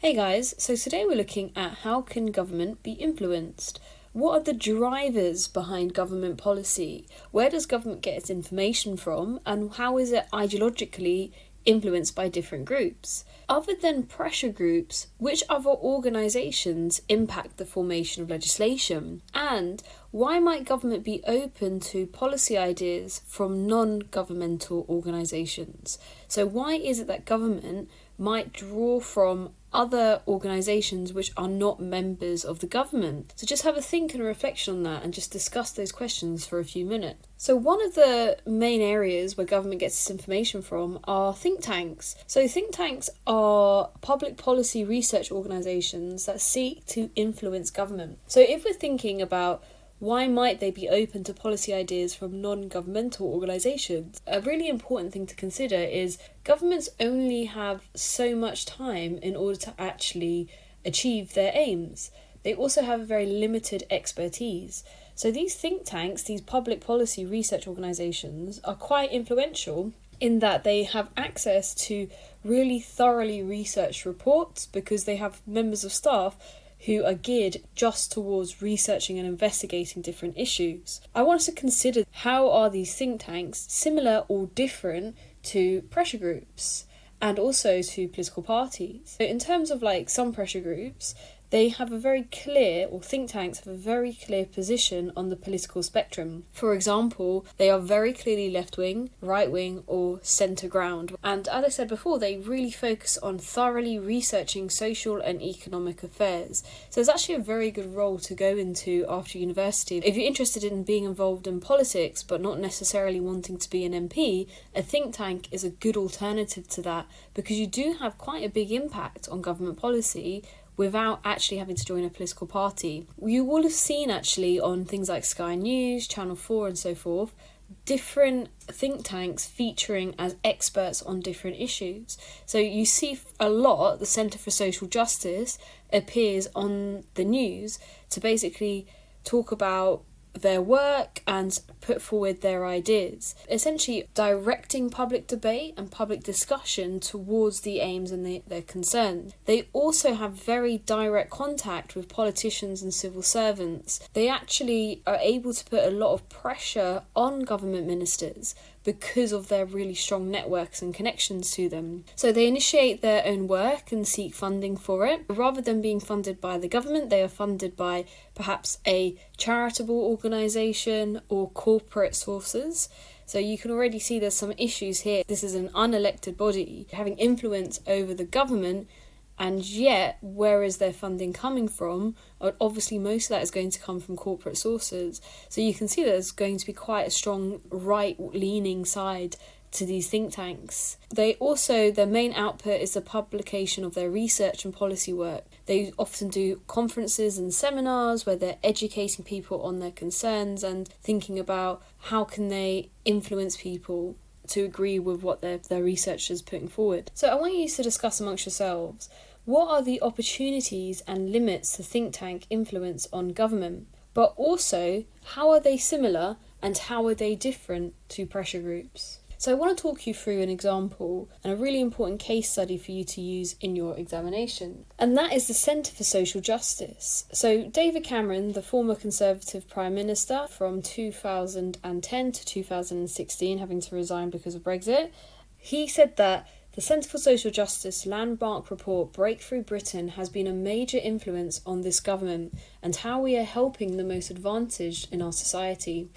Hey guys, so today we're looking at how can government be influenced? What are the drivers behind government policy? Where does government get its information from? And how is it ideologically influenced by different groups? Other than pressure groups, which other organisations impact the formation of legislation? And why might government be open to policy ideas from non-governmental organisations? So why is it that government might draw from other organisations which are not members of the government? So just have a think and a reflection on that and just discuss those questions for a few minutes. So one of the main areas where government gets its information from are think tanks. So think tanks are public policy research organisations that seek to influence government. So if we're thinking about why might they be open to policy ideas from non-governmental organisations? A really important thing to consider is governments only have so much time in order to actually achieve their aims. They also have a very limited expertise. So these think tanks, these public policy research organisations, are quite influential in that they have access to really thoroughly researched reports because they have members of staff who are geared just towards researching and investigating different issues. I want us to consider how are these think tanks similar or different to pressure groups and also to political parties. So in terms of some pressure groups, they have a very clear, or think tanks have a very clear position on the political spectrum. For example, they are very clearly left-wing, right-wing, or centre ground. And as I said before, they really focus on thoroughly researching social and economic affairs. So it's actually a very good role to go into after university. If you're interested in being involved in politics, but not necessarily wanting to be an MP, a think tank is a good alternative to that because you do have quite a big impact on government policy without actually having to join a political party. You will have seen actually on things like Sky News, Channel 4 and so forth, different think tanks featuring as experts on different issues. So you see a lot, the Centre for Social Justice appears on the news to basically talk about their work and put forward their ideas, essentially directing public debate and public discussion towards the aims and their concerns. They also have very direct contact with politicians and civil servants. They actually are able to put a lot of pressure on government ministers because of their really strong networks and connections to them. So they initiate their own work and seek funding for it. Rather than being funded by the government, they are funded by perhaps a charitable organisation or corporate sources. So you can already see there's some issues here. This is an unelected body having influence over the government, and yet, where is their funding coming from? Obviously, most of that is going to come from corporate sources. So you can see there's going to be quite a strong right-leaning side to these think tanks. Their main output is the publication of their research and policy work. They often do conferences and seminars where they're educating people on their concerns and thinking about how can they influence people to agree with what their research is putting forward. So I want you to discuss amongst yourselves, what are the opportunities and limits to think tank influence on government? But also, how are they similar and how are they different to pressure groups? So I want to talk you through an example and a really important case study for you to use in your examination. And that is the Centre for Social Justice. So David Cameron, the former Conservative Prime Minister from 2010 to 2016, having to resign because of Brexit, he said that the Centre for Social Justice landmark report Breakthrough Britain has been a major influence on this government and how we are helping the most advantaged in our society.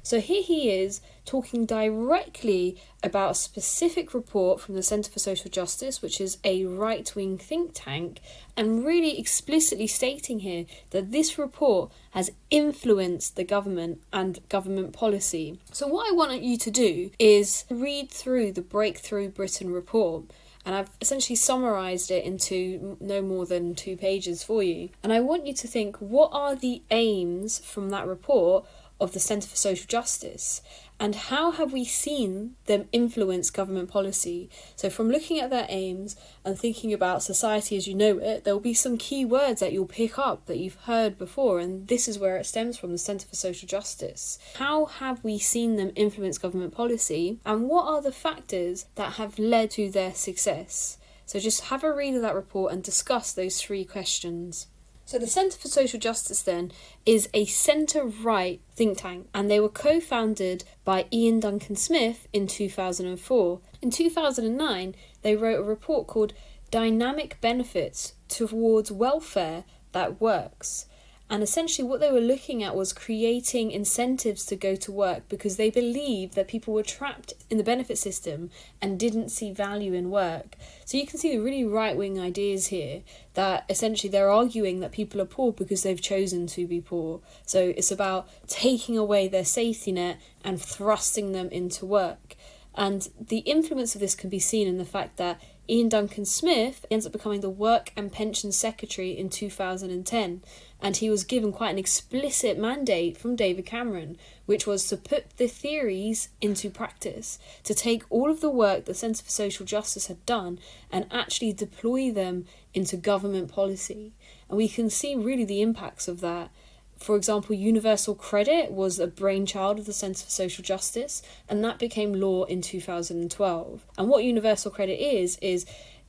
So here he is talking directly about a specific report from the Centre for Social Justice, which is a right-wing think tank, and really explicitly stating here that this report has influenced the government and government policy. So what I want you to do is read through the Breakthrough Britain report. And I've essentially summarised it into no more than 2 pages for you. And I want you to think, what are the aims from that report of the Centre for Social Justice, and how have we seen them influence government policy? So from looking at their aims and thinking about society as you know it, there will be some key words that you'll pick up that you've heard before, and this is where it stems from, the Centre for Social Justice. How have we seen them influence government policy, and what are the factors that have led to their success? So just have a read of that report and discuss those 3 questions. So the Centre for Social Justice then is a centre-right think tank, and they were co-founded by Ian Duncan Smith in 2004. In 2009, they wrote a report called Dynamic Benefits Towards Welfare That Works. And essentially what they were looking at was creating incentives to go to work because they believed that people were trapped in the benefit system and didn't see value in work. So you can see the really right-wing ideas here that essentially they're arguing that people are poor because they've chosen to be poor. So it's about taking away their safety net and thrusting them into work. And the influence of this can be seen in the fact that Ian Duncan Smith ends up becoming the Work and Pensions Secretary in 2010, and he was given quite an explicit mandate from David Cameron, which was to put the theories into practice, to take all of the work the Centre for Social Justice had done and actually deploy them into government policy. And we can see really the impacts of that. For example, universal credit was a brainchild of the Centre for Social Justice, and that became law in 2012. And what universal credit is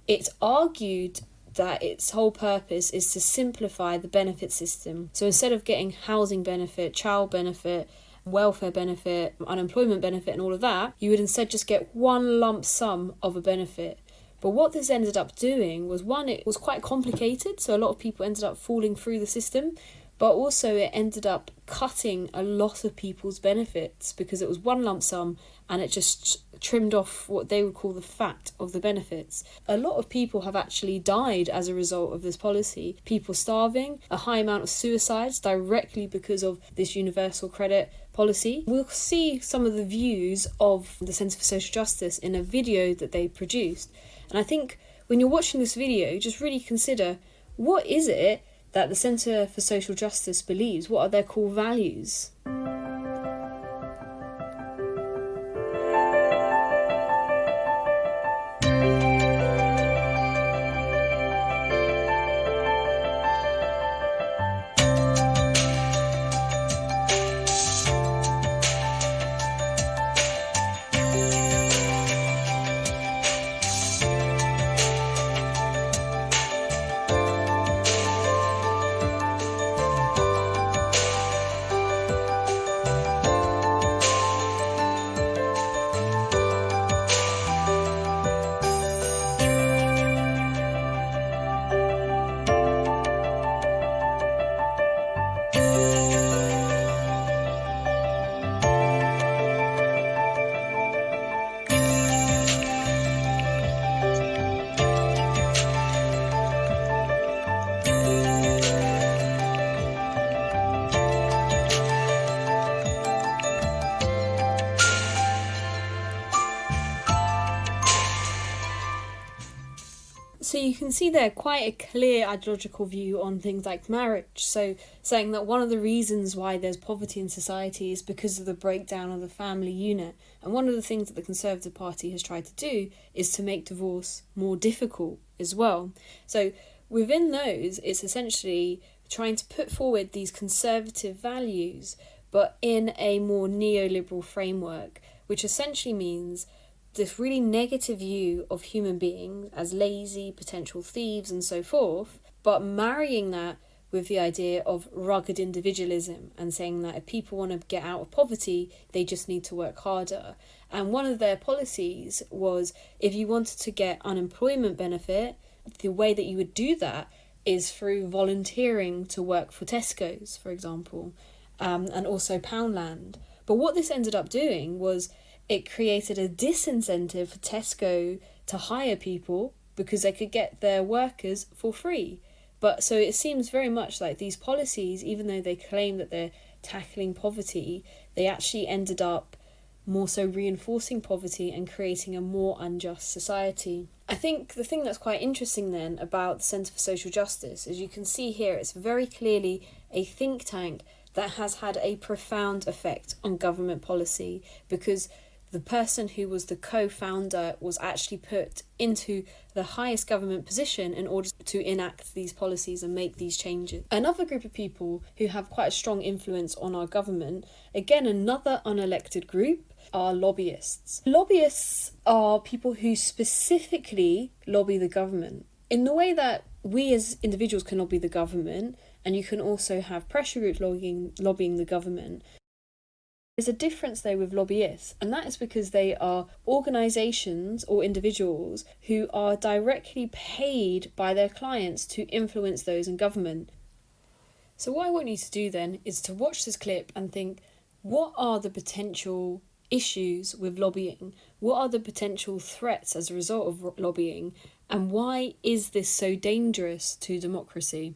it's argued that its whole purpose is to simplify the benefit system. So instead of getting housing benefit, child benefit, welfare benefit, unemployment benefit and all of that, you would instead just get one lump sum of a benefit. But what this ended up doing was, one, it was quite complicated, so a lot of people ended up falling through the system, but also it ended up cutting a lot of people's benefits because it was one lump sum and it just trimmed off what they would call the fat of the benefits. A lot of people have actually died as a result of this policy. People starving, a high amount of suicides directly because of this universal credit policy. We'll see some of the views of the Centre for Social Justice in a video that they produced. And I think when you're watching this video, just really consider, what is it that the Centre for Social Justice believes? What are their core values? So you can see there quite a clear ideological view on things like marriage. So saying that one of the reasons why there's poverty in society is because of the breakdown of the family unit. And one of the things that the Conservative Party has tried to do is to make divorce more difficult as well. So within those, it's essentially trying to put forward these conservative values, but in a more neoliberal framework, which essentially means this really negative view of human beings as lazy, potential thieves and so forth, but marrying that with the idea of rugged individualism and saying that if people want to get out of poverty, they just need to work harder. And one of their policies was, if you wanted to get unemployment benefit, the way that you would do that is through volunteering to work for Tesco's, for example, and also Poundland. But what this ended up doing was it created a disincentive for Tesco to hire people because they could get their workers for free. But so it seems very much like these policies, even though they claim that they're tackling poverty, they actually ended up more so reinforcing poverty and creating a more unjust society. I think the thing that's quite interesting then about the Centre for Social Justice, as you can see here, it's very clearly a think tank that has had a profound effect on government policy, because the person who was the co-founder was actually put into the highest government position in order to enact these policies and make these changes. Another group of people who have quite a strong influence on our government, again another unelected group, are lobbyists. Lobbyists are people who specifically lobby the government in the way that we as individuals can lobby the government, and you can also have pressure groups lobbying the government. There's a difference though with lobbyists, and that is because they are organisations or individuals who are directly paid by their clients to influence those in government. So what I want you to do then is to watch this clip and think, what are the potential issues with lobbying? What are the potential threats as a result of lobbying? And why is this so dangerous to democracy?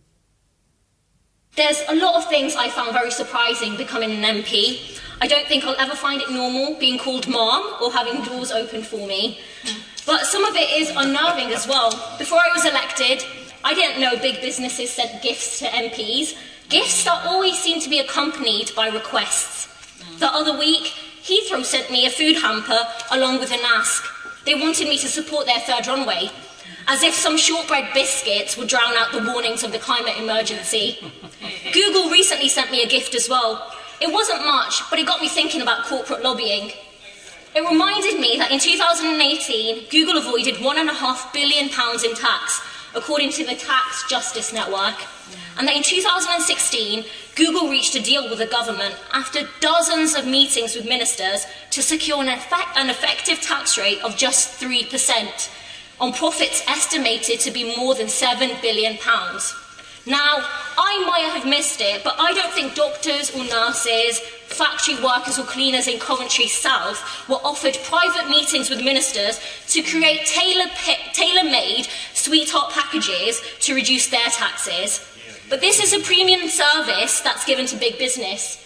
There's a lot of things I found very surprising becoming an MP. I don't think I'll ever find it normal being called mom or having doors opened for me. But some of it is unnerving as well. Before I was elected, I didn't know big businesses sent gifts to MPs. Gifts that always seem to be accompanied by requests. The other week, Heathrow sent me a food hamper along with an ask. They wanted me to support their third runway, as if some shortbread biscuits would drown out the warnings of the climate emergency. Google recently sent me a gift as well. It wasn't much, but it got me thinking about corporate lobbying. It reminded me that in 2018, Google avoided £1.5 billion in tax, according to the Tax Justice Network, and that in 2016, Google reached a deal with the government after dozens of meetings with ministers to secure an effective tax rate of just 3%. On profits estimated to be more than £7 billion. Now, I might have missed it, but I don't think doctors or nurses, factory workers or cleaners in Coventry South were offered private meetings with ministers to create tailor-made sweetheart packages to reduce their taxes. But this is a premium service that's given to big business.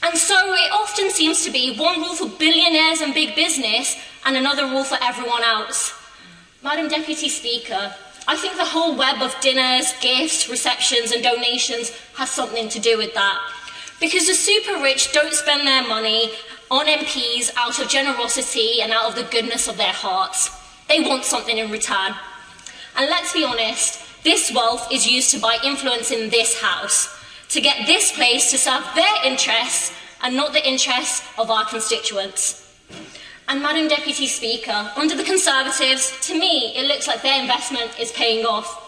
And so it often seems to be one rule for billionaires and big business and another rule for everyone else. Madam Deputy Speaker, I think the whole web of dinners, gifts, receptions and donations has something to do with that. Because the super rich don't spend their money on MPs out of generosity and out of the goodness of their hearts. They want something in return. And let's be honest, this wealth is used to buy influence in this House, to get this place to serve their interests and not the interests of our constituents. And Madam Deputy Speaker, under the Conservatives, to me, it looks like their investment is paying off.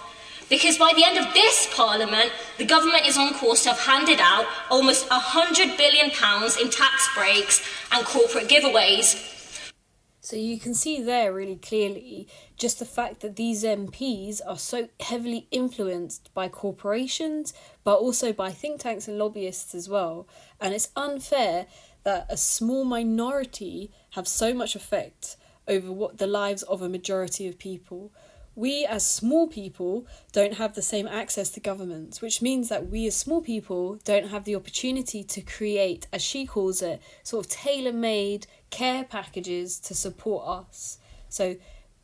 Because by the end of this Parliament, the government is on course to have handed out almost £100 billion in tax breaks and corporate giveaways. So you can see there really clearly just the fact that these MPs are so heavily influenced by corporations, but also by think tanks and lobbyists as well. And it's unfair that a small minority have so much effect over what the lives of a majority of people. We as small people don't have the same access to governments, which means that we as small people don't have the opportunity to create, as she calls it, sort of tailor-made care packages to support us. So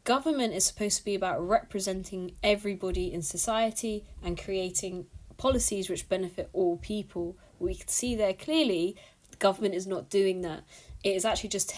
government is supposed to be about representing everybody in society and creating policies which benefit all people. We can see there clearly the government is not doing that. It is actually just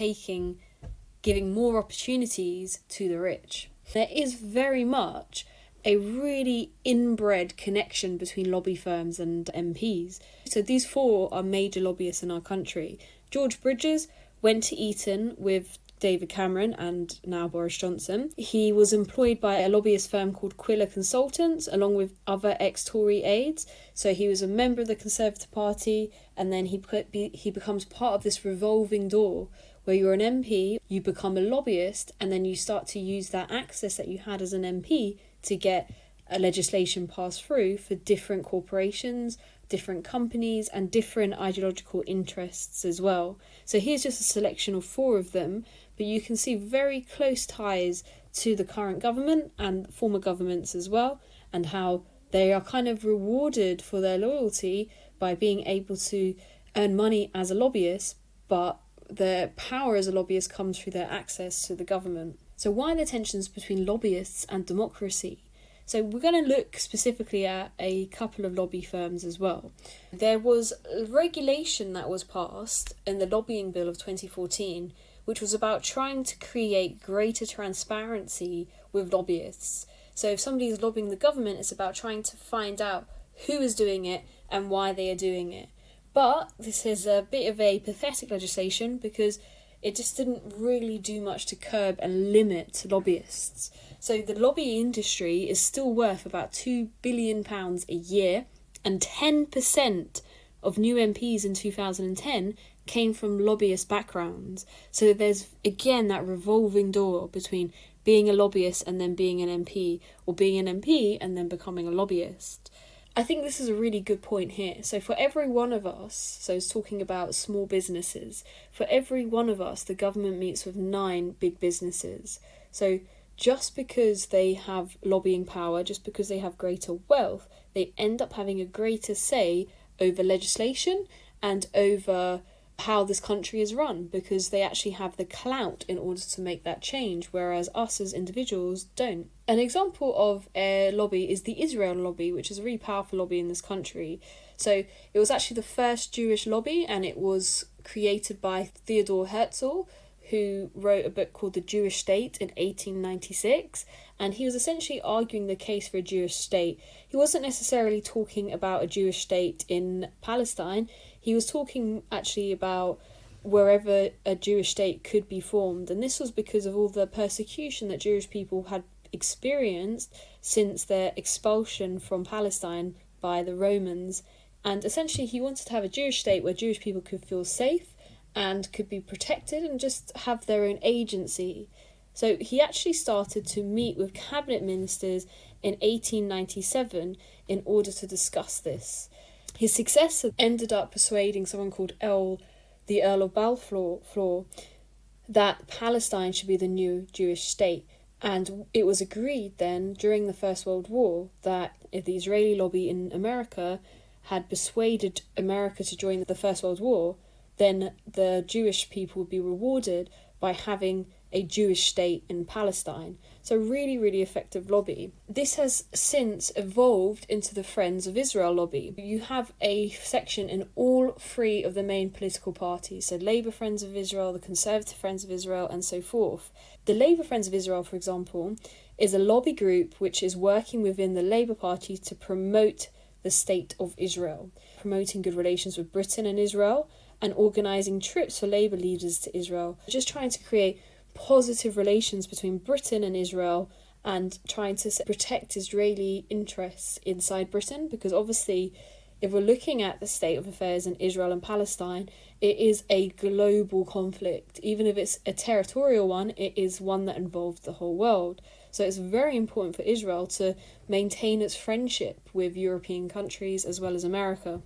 giving more opportunities to the rich. There is very much a really inbred connection between lobby firms and MPs. So these four are major lobbyists in our country. George Bridges went to Eton with David Cameron and now Boris Johnson. He was employed by a lobbyist firm called Quiller Consultants along with other ex-Tory aides. So he was a member of the Conservative Party, and then he becomes part of this revolving door where you're an MP, you become a lobbyist, and then you start to use that access that you had as an MP to get a legislation passed through for different corporations, different companies, and different ideological interests as well. So here's just a selection of four of them, but you can see very close ties to the current government and former governments as well, and how they are kind of rewarded for their loyalty by being able to earn money as a lobbyist, but their power as a lobbyist comes through their access to the government. So why the tensions between lobbyists and democracy? So we're going to look specifically at a couple of lobby firms as well. There was a regulation that was passed in the Lobbying Bill of 2014, which was about trying to create greater transparency with lobbyists. So if somebody is lobbying the government, it's about trying to find out who is doing it and why they are doing it. But this is a bit of a pathetic legislation because it just didn't really do much to curb and limit lobbyists. So the lobby industry is still worth about £2 billion a year, and 10% of new MPs in 2010 came from lobbyist backgrounds. So there's, again, that revolving door between being a lobbyist and then being an MP, or being an MP and then becoming a lobbyist. I think this is a really good point here. So for every one of us, so it's talking about small businesses, for every one of us, the government meets with 9 big businesses. So just because they have lobbying power, just because they have greater wealth, they end up having a greater say over legislation and over how this country is run, because they actually have the clout in order to make that change, whereas us as individuals don't. An example of a lobby is the Israel lobby, which is a really powerful lobby in this country. So it was actually the first Jewish lobby, and it was created by Theodor Herzl, who wrote a book called The Jewish State in 1896, and he was essentially arguing the case for a Jewish state. He wasn't necessarily talking about a Jewish state in Palestine. He was talking actually about wherever a Jewish state could be formed, and this was because of all the persecution that Jewish people had experienced since their expulsion from Palestine by the Romans. And essentially he wanted to have a Jewish state where Jewish people could feel safe and could be protected and just have their own agency. So he actually started to meet with cabinet ministers in 1897 in order to discuss this. His successor ended up persuading someone called the Earl of Balfour that Palestine should be the new Jewish state. And it was agreed then, during the First World War, that if the Israeli lobby in America had persuaded America to join the First World War, then the Jewish people would be rewarded by having a Jewish state in Palestine. So really, really effective lobby. This has since evolved into the Friends of Israel lobby. You have a section in all 3 of the main political parties, so Labour Friends of Israel, the Conservative Friends of Israel, and so forth. The Labour Friends of Israel, for example, is a lobby group which is working within the Labour Party to promote the state of Israel, promoting good relations with Britain and Israel, and organising trips for Labour leaders to Israel, just trying to create positive relations between Britain and Israel, and trying to protect Israeli interests inside Britain, because obviously if we're looking at the state of affairs in Israel and Palestine, it is a global conflict. Even if it's a territorial one, it is one that involves the whole world. So it's very important for Israel to maintain its friendship with European countries as well as America.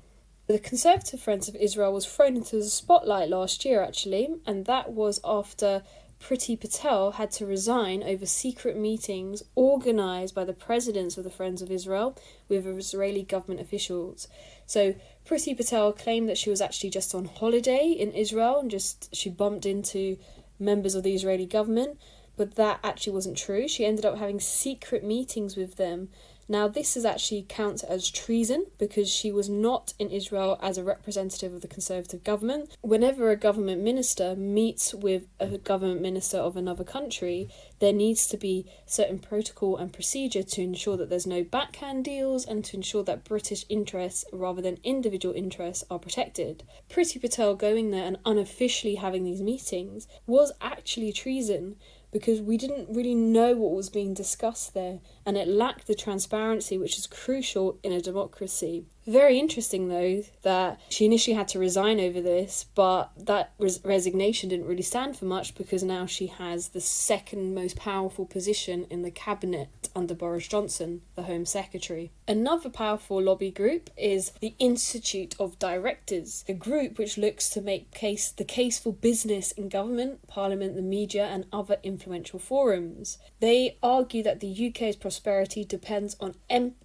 The Conservative Friends of Israel was thrown into the spotlight last year, actually, and that was after Priti Patel had to resign over secret meetings organised by the presidents of the Friends of Israel with Israeli government officials. So Priti Patel claimed that she was actually just on holiday in Israel and she bumped into members of the Israeli government, but that actually wasn't true. She ended up having secret meetings with them. Now, this is actually counts as treason because she was not in Israel as a representative of the Conservative government. Whenever a government minister meets with a government minister of another country, there needs to be certain protocol and procedure to ensure that there's no backhand deals and to ensure that British interests rather than individual interests are protected. Priti Patel going there and unofficially having these meetings was actually treason, because we didn't really know what was being discussed there, and it lacked the transparency which is crucial in a democracy. Very interesting though that she initially had to resign over this, but that resignation didn't really stand for much, because now she has the second most powerful position in the cabinet under Boris Johnson, the Home Secretary. Another powerful lobby group is the Institute of Directors, a group which looks to make the case for business in government, parliament, the media and other influential forums. They argue that the UK's prosperity depends on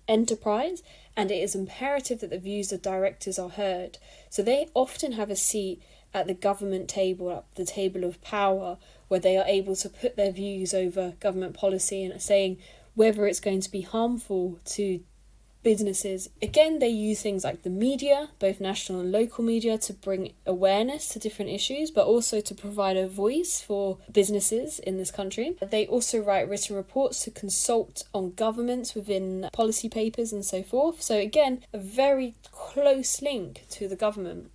enterprise, and it is imperative that the views of directors are heard. So they often have a seat at the government table, at the table of power, where they are able to put their views over government policy and saying whether it's going to be harmful to businesses. Again, they use things like the media, both national and local media, to bring awareness to different issues, but also to provide a voice for businesses in this country. They also write written reports to consult on governments within policy papers and so forth. So again, a very close link to the government.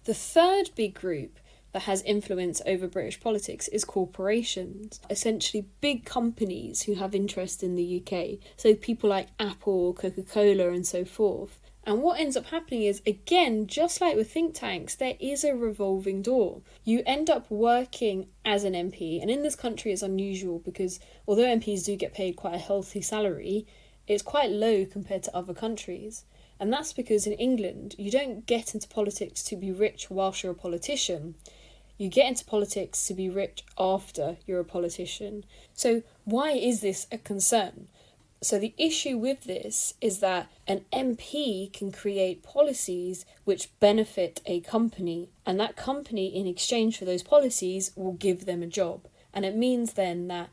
The third big group that has influence over British politics is corporations, essentially big companies who have interest in the UK. So people like Apple, Coca-Cola and so forth. And what ends up happening is, again, just like with think tanks, there is a revolving door. You end up working as an MP, and in this country it's unusual because although MPs do get paid quite a healthy salary, it's quite low compared to other countries. And that's because in England, you don't get into politics to be rich whilst you're a politician. You get into politics to be rich after you're a politician. So why is this a concern? So the issue with this is that an MP can create policies which benefit a company, and that company, in exchange for those policies, will give them a job. And it means then that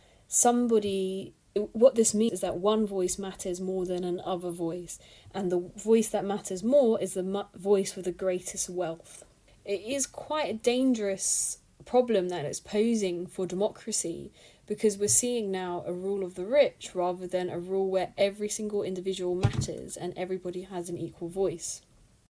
what this means is that one voice matters more than another voice, and the voice that matters more is the voice with the greatest wealth. It is quite a dangerous problem that it's posing for democracy, because we're seeing now a rule of the rich rather than a rule where every single individual matters and everybody has an equal voice.